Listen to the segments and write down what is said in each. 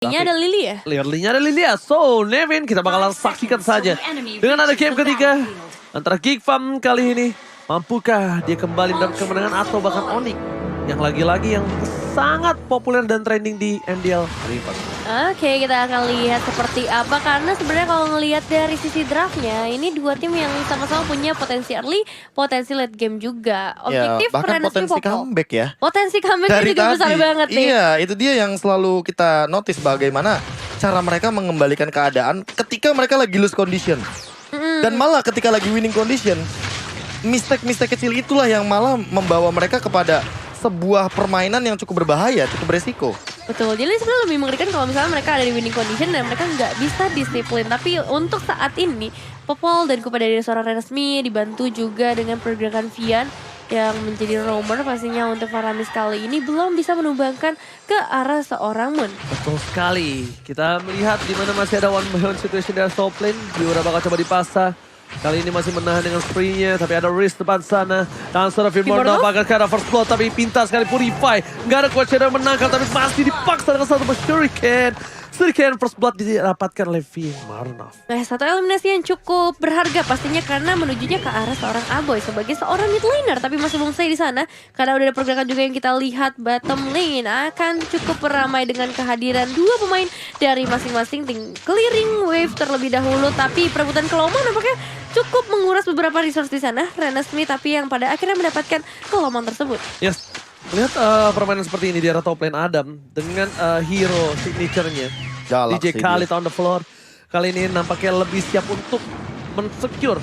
Ini ada Lily ya? Early-nya ada Lily ya. So, Nevin kita bakalan saksikan saja. Dengan ada game ketiga antara Geek Farm kali ini. Mampukah dia kembali mendapat kemenangan atau bahkan Onyx yang lagi-lagi yang sangat populer dan trending di MDL River. Oke, kita akan lihat seperti apa. Karena sebenarnya kalau ngelihat dari sisi draftnya, ini dua tim yang sama-sama punya potensi early, potensi late game juga. Objektif bahkan potensi comeback ya. Potensi comeback juga besar banget nih. Iya, itu dia yang selalu kita notice bagaimana cara mereka mengembalikan keadaan ketika mereka lagi lose condition. Dan malah ketika lagi winning condition, mistake-mistake kecil itulah yang malah membawa mereka kepada sebuah permainan yang cukup berbahaya, cukup beresiko. Betul, jadi sebenarnya lebih mengerikan kalau misalnya mereka ada di winning condition dan mereka nggak bisa disiplin. Tapi untuk saat ini, Popol dan Kupa dari seorang resmi dibantu juga dengan pergerakan Vian yang menjadi roamer pastinya untuk Faramis kali ini belum bisa menumbangkan ke arah seorang Moon. Betul sekali. Kita melihat di mana masih ada one by one situation dari top lane. Yura bakal coba dipasang. Kali ini masih menahan dengan spree-nya, tapi ada risk depan sana. Dan seorang Vimorno bakal ke arah first blood, tapi pintar sekali Purify. Nggak ada Quad Shadow yang menangkap, tapi masih dipaksa dengan satu Shuriken. Shuriken first blood didapatkan oleh Vimorno. Nah, satu eliminasi yang cukup berharga pastinya karena menujunya ke arah seorang Aboy sebagai seorang mid laner. Tapi masih belum selesai di sana, karena udah ada pergerakan juga yang kita lihat bottom lane akan cukup ramai dengan kehadiran dua pemain dari masing-masing tim. Clearing wave terlebih dahulu, tapi perebutan Kelomon nampaknya cukup menguras beberapa resource di sana. Rena Smith tapi yang pada akhirnya mendapatkan Kelomon tersebut. Yes, lihat permainan seperti ini di arah top lane Adam dengan hero signature-nya. DJ Khalid on the floor. Kali ini nampaknya lebih siap untuk mensecure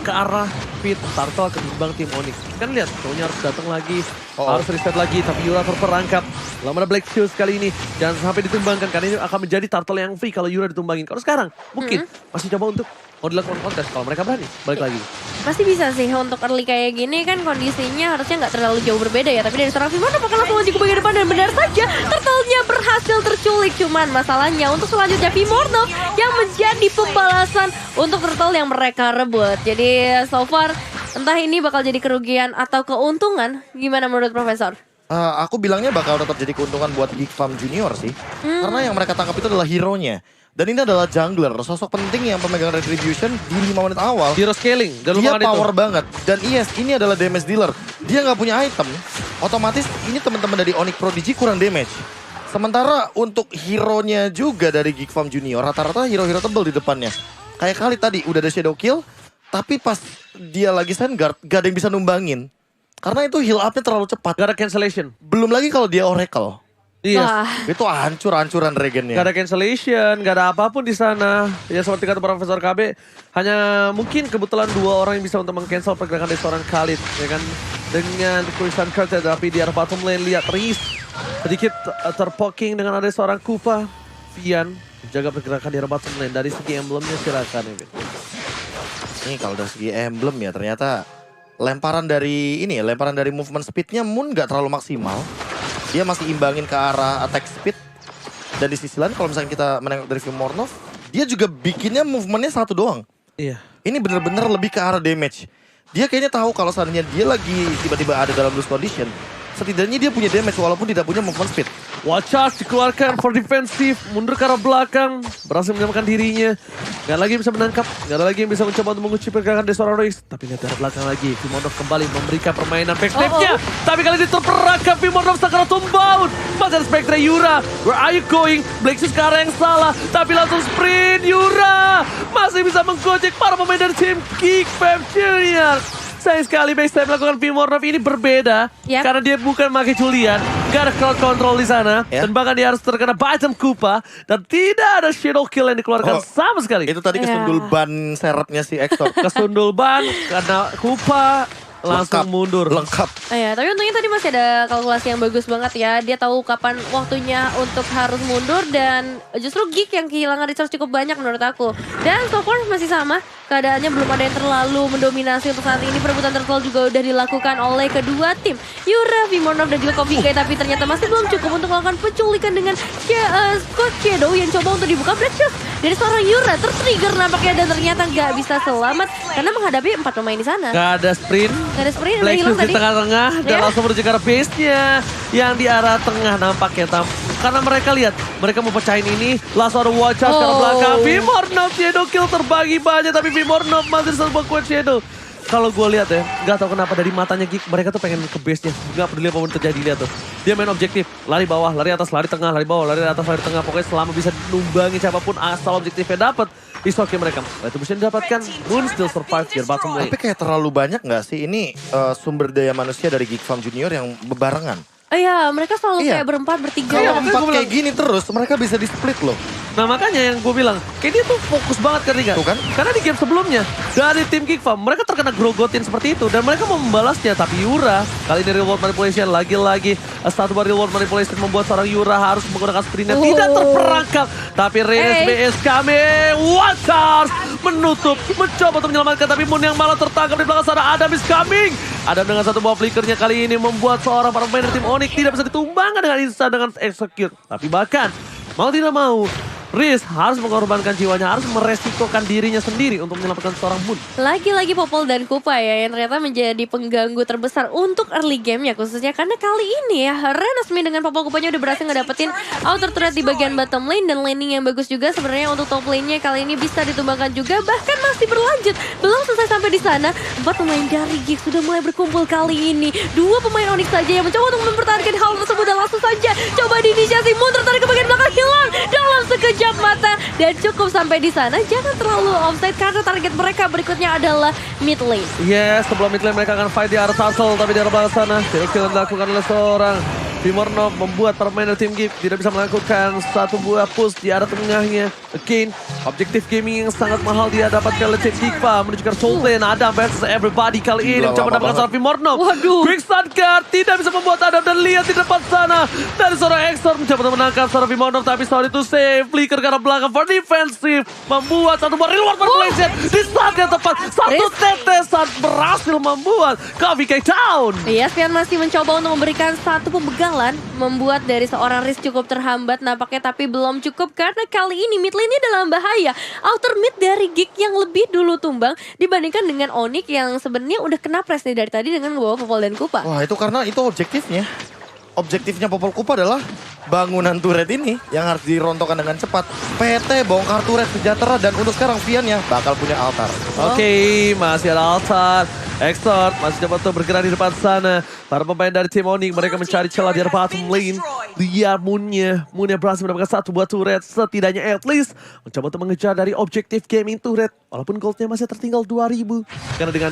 ke arah pit Turtle ketimbang tim Onyx. Kan lihat, Tonya harus datang lagi, harus reset lagi, tapi Yura terperangkap. Lama ada Black Shoes kali ini, dan sampai ditumbangkan. Karena ini akan menjadi Turtle yang free kalau Yura ditumbangin. Kalau sekarang, mungkin masih coba untuk mau dilakukan kontes. Kalau mereka berani, balik lagi. Pasti bisa sih untuk early kayak gini kan kondisinya harusnya nggak terlalu jauh berbeda ya. Tapi dari seorang Vimorno bakal langsung maju ke bagian depan dan benar saja Turtle-nya berhasil terculik. Cuman masalahnya untuk selanjutnya Vimorno yang menjadi pembalasan untuk Turtle yang mereka rebut. Jadi so far entah ini bakal jadi kerugian atau keuntungan. Gimana menurut Profesor? Aku bilangnya bakal tetap jadi keuntungan buat Geek Farm Junior sih. Karena yang mereka tangkap itu adalah hero-nya. Dan ini adalah jungler, sosok penting yang pemegang retribution di 5 menit awal. Hero scaling, dia power banget. Dan yes, ini adalah damage dealer. Dia nggak punya item, otomatis ini teman-teman dari Onyx Prodigy kurang damage. Sementara untuk hero-nya juga dari Geek Farm Junior, rata-rata hero-hero tebel di depannya. Kayak kali tadi udah ada Shadow Kill, tapi pas dia lagi stand guard, gak ada yang bisa numbangin. Karena itu heal up-nya terlalu cepat. Gak ada cancellation. Belum lagi kalau dia Oracle. Iya, itu hancur-hancuran regennya. Gak ada cancellation, gak ada apapun di sana. Ya seperti kata Profesor KB, hanya mungkin kebetulan dua orang yang bisa untuk meng-cancel pergerakan dari seorang Khalid, ya kan? Dengan Christian Curtis, tapi di arah bottom lane lihat Reese sedikit terpoking dengan ada seorang Kupa. Vian menjaga pergerakan di arah bottom lane. Dari segi emblemnya silakan ya. Ini kalau dari segi emblem ya ternyata lemparan dari movement speednya Moon gak terlalu maksimal. Dia masih imbangin ke arah attack speed. Dan di sisi lain kalau misalnya kita menengok dari Vimorno, dia juga bikinnya movementnya satu doang. Iya. Ini bener-bener lebih ke arah damage. Dia kayaknya tahu kalau seandainya dia lagi tiba-tiba ada dalam lose condition, setidaknya dia punya damage walaupun tidak punya movement speed. Watch out dikeluarkan for defensive, mundur ke arah belakang, berhasil menyelamatkan dirinya. Gak ada lagi yang bisa menangkap, gak ada lagi yang bisa mencoba untuk mengunci pergerakan dari seorang Reis. Tapi lihat dari belakang lagi, Vimorno kembali memberikan permainan backstep-nya. Tapi kali ini terperangkap, Vimorno sekarang tombound. Masih ada Spectre Yura, where are you going? Black Shoes ke arah yang salah, tapi langsung sprint Yura. Masih bisa menggojek para pemain dari tim Geek Farm Junior. Sayang sekali backstep melakukan Vimorno ini berbeda karena dia bukan pakai Julian, gak ada crowd control di sana dan bahkan dia harus terkena bottom Kupa dan tidak ada shadow kill yang dikeluarkan sama sekali. Itu tadi kesundul ban serepnya si Ektor. Kesundul ban karena Kupa langsung mundur. Lengkap. Ya, tapi untungnya tadi masih ada kalkulasi yang bagus banget ya. Dia tahu kapan waktunya untuk harus mundur dan justru Geek yang kehilangan resource cukup banyak menurut aku. Dan so far masih sama. Keadaannya belum ada yang terlalu mendominasi untuk saat ini. Perebutan turtle juga udah dilakukan oleh kedua tim. Yura, Vimorno dan juga Coffee Guy. Tapi ternyata masih belum cukup untuk melakukan penculikan dengan Scott Shadow yang coba untuk dibuka Black Shoes. Dari seorang Yura tertrigger nampaknya dan ternyata nggak bisa selamat. Karena menghadapi 4 pemain di sana. Gak ada sprint. Gak ada sprint, Black udah hilang Shoes di tadi. tengah-tengah dan langsung menuju ke arah base-nya. Yang di arah tengah nampaknya Karena mereka lihat, mereka mau pecahin ini. Langsung ada watch out ke belakang. Vimornov, Shadow kill terbagi banyak. Tapi Vimornov masih serba kuat Shadow. Kalau gue lihat ya, nggak tahu kenapa dari matanya Geek, mereka tuh pengen ke base-nya. Nggak peduli apapun terjadi, lihat tuh. Dia main objektif, lari bawah, lari atas, lari tengah, lari bawah, lari atas, lari tengah. Pokoknya selama bisa numbangi siapapun asal objektifnya dapat. It's okay mereka. Retribution didapatkan, Moon still survive your bottom lane. Tapi kayak terlalu banyak nggak sih ini sumber daya manusia dari Geek Farm Junior yang bebarengan? Iya, mereka selalu Iya. kayak berempat, bertiga. Kalau makanya empat gua kayak gini terus, mereka bisa di split loh. Nah makanya yang gue bilang, kayak dia tuh fokus banget kan Riga. Tuh kan? Karena di game sebelumnya, dari tim Geek Farm, mereka terkena grogotin seperti itu. Dan mereka mau membalasnya, tapi Yura, kali ini real world manipulation, lagi-lagi satu real world manipulation membuat seorang Yura harus menggunakan sprintnya. Tidak terperangkap. Tapi Renes BS kami, Watchers menutup, mencoba untuk menyelamatkan. Tapi Moon yang malah tertangkap di belakang sana, Adam is coming. Adam dengan satu buah flickernya kali ini membuat seorang para pemain dari tim Onyx tidak bisa ditumbangkan dengan instan dengan execute. Tapi bahkan, mau tidak mau, Riz harus mengorbankan jiwanya, harus meresikokan dirinya sendiri untuk menyelamatkan seorang Moon. Lagi-lagi Popol dan Kupa ya yang ternyata menjadi pengganggu terbesar untuk early game-nya khususnya karena kali ini ya Renesmi dengan Popol Kupanya udah berhasil ngedapetin outer turret di bagian bottom lane dan laning yang bagus juga sebenarnya untuk top lane-nya kali ini bisa ditumbangkan juga bahkan masih berlanjut. Belum selesai sampai di sana, 4 pemain dari Geek sudah mulai berkumpul kali ini. 2 pemain Onyx saja yang mencoba untuk mempertahankan hal tersebut dan langsung saja coba diinisiasi Moon tertarik ke bagian belakang hilang dalam sekejap mata dan cukup sampai di sana. Jangan terlalu offside karena target mereka berikutnya adalah mid lane. Yes, sebelum mid lane mereka akan fight di arah Tussle, tapi di arah belakang sana tidak dilakukan oleh seorang Vimornov membuat permainan tim Geek tidak bisa melakukan satu buah push di arah tengahnya. Again, objektif gaming yang sangat mahal dia dapatkan oleh tim Geek Farm menuju ke soul lane. Adam versus everybody kali ini mencoba mendapatkan seorang Vimornov. Waduh. Quick start guard tidak bisa membuat Adam dan lihat di depan sana dari seorang Exor mencoba untuk menangkap seorang Vimornov tapi sorry to say flicker ke arah belakang for defensive membuat satu buah reward manipulation di saat yang tepat. Satu tetesan berhasil membuat Coffee Cake down. Iya, Svian masih mencoba untuk memberikan satu pembegalan membuat dari seorang Riz cukup terhambat nampaknya tapi belum cukup karena kali ini mid lane-nya dalam bahaya. Outer mid dari Geek yang lebih dulu tumbang dibandingkan dengan Onyx yang sebenarnya udah kena press nih dari tadi dengan membawa Popol dan Kupa. Wah itu karena itu objektifnya. Objektifnya Popol Kupa adalah bangunan turret ini yang harus dirontokkan dengan cepat. PT bongkar turret sejahtera dan untuk sekarang Vian-nya bakal punya altar. Oke, masih ada altar. Exort masih dapat untuk bergerak di depan sana. Para pemain dari tim Onyx mereka mencari celah di bottom lane. Lihat Moon-nya berhasil mendapatkan satu buah turret. Setidaknya at least mencoba untuk mengejar dari objektif gaming turret. Walaupun goldnya masih tertinggal 2000. Karena dengan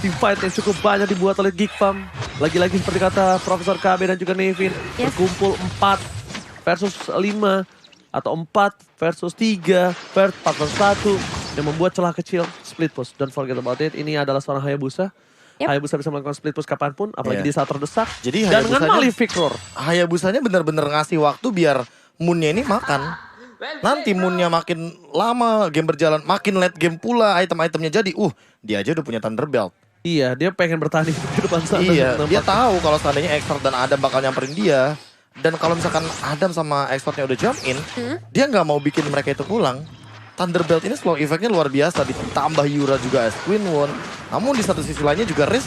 team fight yang cukup banyak dibuat oleh Geek Farm. Lagi-lagi seperti kata Profesor KB dan juga Nevin. Berkumpul 4 versus 5. Atau 4 versus 3. 4 versus 1. Yang membuat celah kecil, split push. Don't forget about it. Ini adalah seorang Hayabusa. Hayabusa bisa melakukan split push kapanpun, apalagi di saat terdesak. Jadi dan dengan Malefic Roar. Hayabusanya bener-bener ngasih waktu biar Moon-nya ini makan. Nanti Moon-nya makin lama game berjalan, makin late game pula item-itemnya jadi. Dia aja udah punya Thunderbelt. Iya, dia pengen bertahan di depan sana. Iya, dia tahu kalau seandainya Exort dan Adam bakal nyamperin dia. Dan kalau misalkan Adam sama Exortnya udah jump in, dia nggak mau bikin mereka itu pulang. Thunderbelt ini slow effect-nya luar biasa, ditambah Yura juga as Queen One. Namun di satu sisi lainnya juga Riz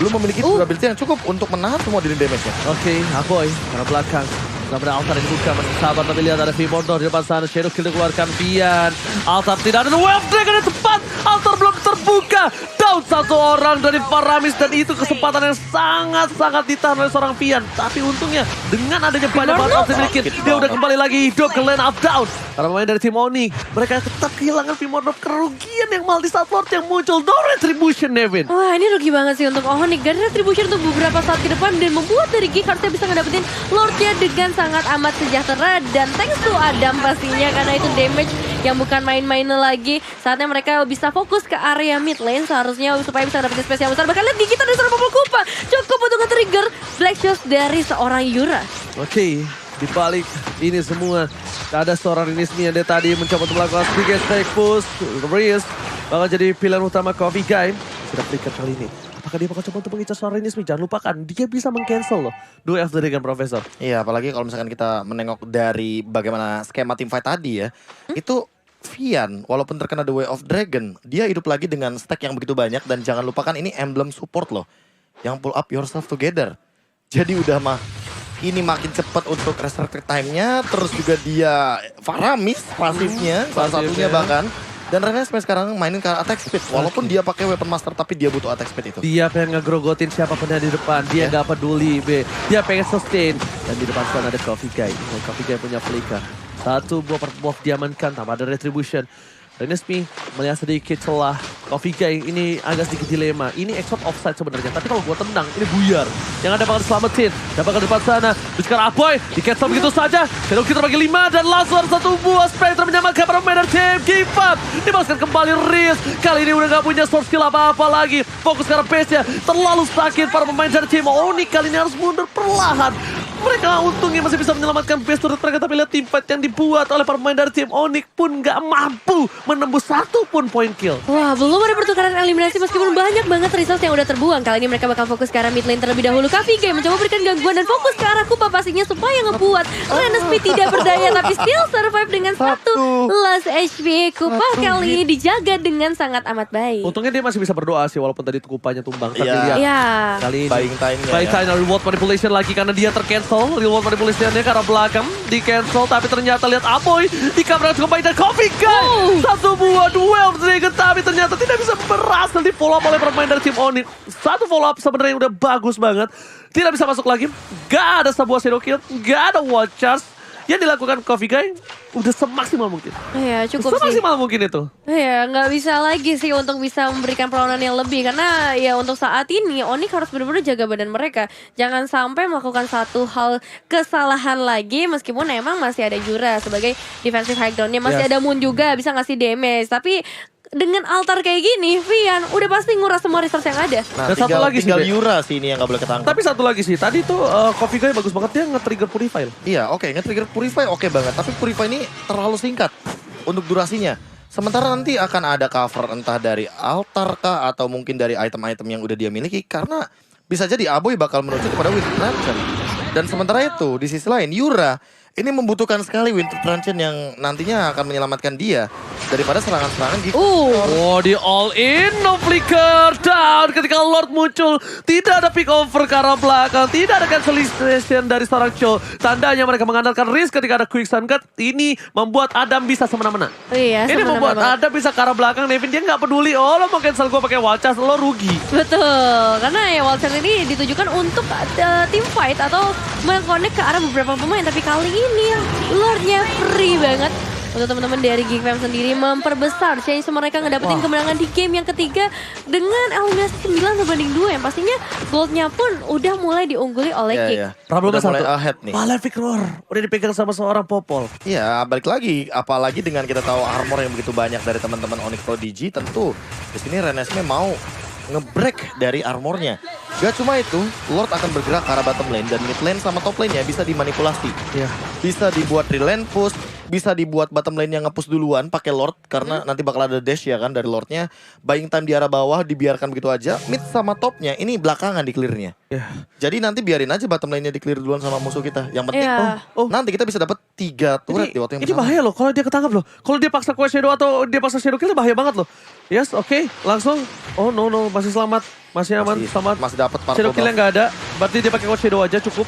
belum memiliki durability yang cukup untuk menahan semua dealing damage-nya. Oke, Akoy, ke belakang. Gak ada altar yang dibuka, masih sabar tapi lihat ada Vimornov di depan sana. Shadow kill dikeluarkan Vian. Altar tidak ada, Wave Dragon yang tepat. Altar belum terbuka. Down satu orang dari Paramis dan itu kesempatan yang sangat-sangat ditahan oleh seorang Vian. Tapi untungnya dengan adanya banyak banget opsi milik dia udah kembali lagi hidup ke lane up down. Para pemain dari tim Onyx, mereka tetap kehilangan Vimornov, kerugian yang mal di saat Lord yang muncul. No retribution, Nevin. Wah, ini rugi banget sih untuk Onyx. Dan retribution untuk beberapa saat ke depan dan membuat dari Geek harusnya bisa ngedapetin Lordnya dengan sangat amat sejahtera. Dan thanks to Adam pastinya karena itu damage yang bukan main-main lagi. Saatnya mereka bisa fokus ke area mid lane seharusnya supaya bisa dapetin space yang besar. Bahkan lihat Gigi dari seorang Popol Kupa cukup untuk nge-trigger Black Shoes dari seorang Yura. Oke, di balik ini semua ada seorang Renesmi yang dia tadi mencoba untuk melakukan sedikit stake push. Riz bakal jadi pilihan utama Coffee Game. Sudah flicker kali ini. Apakah dia bakal coba untuk mengincar seorang Renesmi? Jangan lupakan, dia bisa meng-cancel loh Duel of the Dragon, Profesor. Iya, apalagi kalau misalkan kita menengok dari bagaimana skema team fight tadi ya. Itu Vian, walaupun terkena The Way of Dragon, dia hidup lagi dengan stack yang begitu banyak. Dan jangan lupakan ini emblem support loh. Yang pull up yourself together. Jadi udah mah ini makin cepat untuk restricted time-nya. Terus juga dia Faramis pasifnya, salah satunya bahkan. Dan Renesme sekarang mainin ke attack speed. Walaupun dia pakai weapon master tapi dia butuh attack speed itu. Dia pengen ngegrogotin siapapun yang di depan. Dia nggak peduli, B. Dia pengen sustain. Dan di depan sana ada Coffee Guy. Coffee Guy punya flicker. Satu buah per buff diamankan tanpa ada retribution. Renesme melihat sedikit celah. Coffee Guy ini agak sedikit dilema. Ini exot offside sebenarnya. Tapi kalau gua tendang, ini buyar. Yang ada bakal diselamatin. Dan bakal di depan sana. Terus sekarang Apoy di cancel begitu saja. Shadow Killer bagi 5 dan langsung ada satu buah Spectre menyamakan para pemain dari tim Give Up. Dibalaskan kembali Riz. Kali ini udah gak punya source skill apa-apa lagi. Fokus sekarang pace-nya. Terlalu sakit para pemain dari tim Onyx kali ini harus mundur perlahan. Mereka untungnya masih bisa menyelamatkan base turret mereka, tapi lihat team fight yang dibuat oleh para pemain dari tim Onyx pun gak mampu menembus satu pun point kill. Wah, belum ada pertukaran eliminasi meskipun banyak banget resource yang udah terbuang. Kali ini mereka bakal fokus ke arah mid lane terlebih dahulu. Coffee Guy mencoba berikan gangguan dan fokus ke arah Kupa pastinya supaya ngebuat Renesme tidak berdaya tapi still survive dengan satu last HP. Kupa kali ini dijaga dengan sangat amat baik. Untungnya dia masih bisa berdoa sih walaupun tadi Kupanya tumbang. Tapi Iya. lihat Iya. kali ini Buying time-nya Buying ya. time reward manipulation lagi karena dia tercancel. Reward manipulation-nya ke arah belakang di cancel, tapi ternyata lihat Apoy di kamera cukup baik dan Coffee Guy. Satu buah duel Dragon tapi ternyata tidak bisa berhasil di follow up oleh pemain dari tim Onyx. Satu follow up sebenarnya udah bagus banget. Tidak bisa masuk lagi. Gak ada sebuah shadow kill, gak ada watch charge. Yang dilakukan Coffee Guy udah semaksimal mungkin. Iya, cukup sih. Semaksimal mungkin itu. Iya, nggak bisa lagi sih untuk bisa memberikan perlawanan yang lebih. Karena ya untuk saat ini Onyx harus benar-benar jaga badan mereka. Jangan sampai melakukan satu hal kesalahan lagi meskipun emang masih ada Jura sebagai defensive high ground-nya. Masih Yes. ada Moon juga bisa ngasih damage. Tapi dengan altar kayak gini, Vian udah pasti nguras semua resource yang ada. Nah, Dan satu tinggal, lagi sih, tinggal Be. Yura sih ini yang gak boleh ketangkap. Tapi satu lagi sih, tadi tuh Coffee Guy bagus banget dia nge-trigger Purify. Iya, oke, nge-trigger Purify oke banget. Tapi Purify ini terlalu singkat untuk durasinya. Sementara nanti akan ada cover entah dari altar kah atau mungkin dari item-item yang udah dia miliki. Karena bisa jadi Aboy bakal menuju kepada Winter Truncheon. Dan sementara itu, di sisi lain, Yura ini membutuhkan sekali Winter Truncheon yang nantinya akan menyelamatkan dia daripada serangan-serangan gitu. Oh, di all in, no flicker down ketika Lord muncul. Tidak ada pick over ke arah belakang, tidak ada cancellation dari seorang Cho. Tandanya mereka mengandalkan risk ketika ada quick stun cut. Ini membuat Adam bisa semena-mena. Iya, Ini semena-mena membuat banget. Adam bisa ke arah belakang. Nevin dia nggak peduli. Oh, lo mau cancel gue pakai wacas, lo rugi. Betul, karena ya Walter ini ditujukan untuk team fight atau mengkonek ke arah beberapa pemain. Tapi kali ini Lordnya free banget. Untuk teman-teman dari Geek Fam sendiri memperbesar chance mereka ngedapetin kemenangan di game yang ketiga dengan eliminasi 9-2 yang pastinya goldnya pun udah mulai diungguli oleh Iya, Geek. iya. Problemnya Udah mulai satu. ahead nih. Malefic Roar udah dipegang sama seorang Popol. Iya, balik lagi. Apalagi dengan kita tahu armor yang begitu banyak dari teman-teman Onyx Prodigy, tentu di sini Renesme mau nge-break dari armornya. Gak cuma itu, Lord akan bergerak ke arah bottom lane dan mid lane sama top lane-nya bisa dimanipulasi. Iya. Bisa dibuat relane push, bisa dibuat bottom lane yang nge-push duluan pakai Lord karena nanti bakal ada dash ya kan dari Lordnya. Buying time di arah bawah dibiarkan begitu aja. Mid sama topnya ini belakangan di clear-nya. Iya. Jadi nanti biarin aja bottom lane-nya di clear duluan sama musuh kita. Yang penting Iya. nanti kita bisa dapat 3 turret di waktu yang Ini bersamaan. bahaya loh kalau dia ketangkap loh. Kalau dia paksa Quest Shadow atau dia paksa Shadow Kill bahaya banget loh. Yes, oke. Langsung. Oh no, masih selamat. Masih aman, selamat. Masih dapat Shadow Kill yang nggak ada. Berarti dia pakai Quest Shadow aja cukup.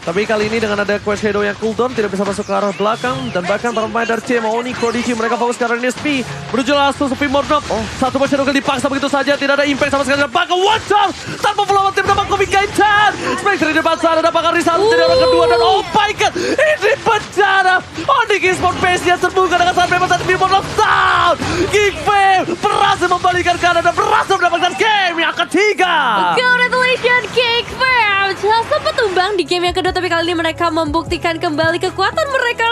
Tapi kali ini dengan ada Quest Shadow yang cooldown tidak bisa masuk ke arah belakang. Dan bahkan para pemain dari tim Onyx Prodigy mereka fokus ke arah NSP. Menuju langsung Sepi Mordop. Satu buah Shadow Kill dipaksa begitu saja. Tidak ada impact sama sekali. Bahkan one shot. Tanpa follow tim dapat Coffee Guy dan Spectre di depan sana. Dapatkan Rizal. Tidak orang kedua. Dan oh my god. Ini penjara. Onyx Esports base-nya terbuka dengan sangat bebas. Dan Sepi Mordop down. Geek Fam berhasil membalikan keadaan dan berhasil mendapatkan game yang ketiga. Congratulations Geek Fam. Sempat tumbang di game yang kedua tapi kali ini mereka membuktikan kembali kekuatan mereka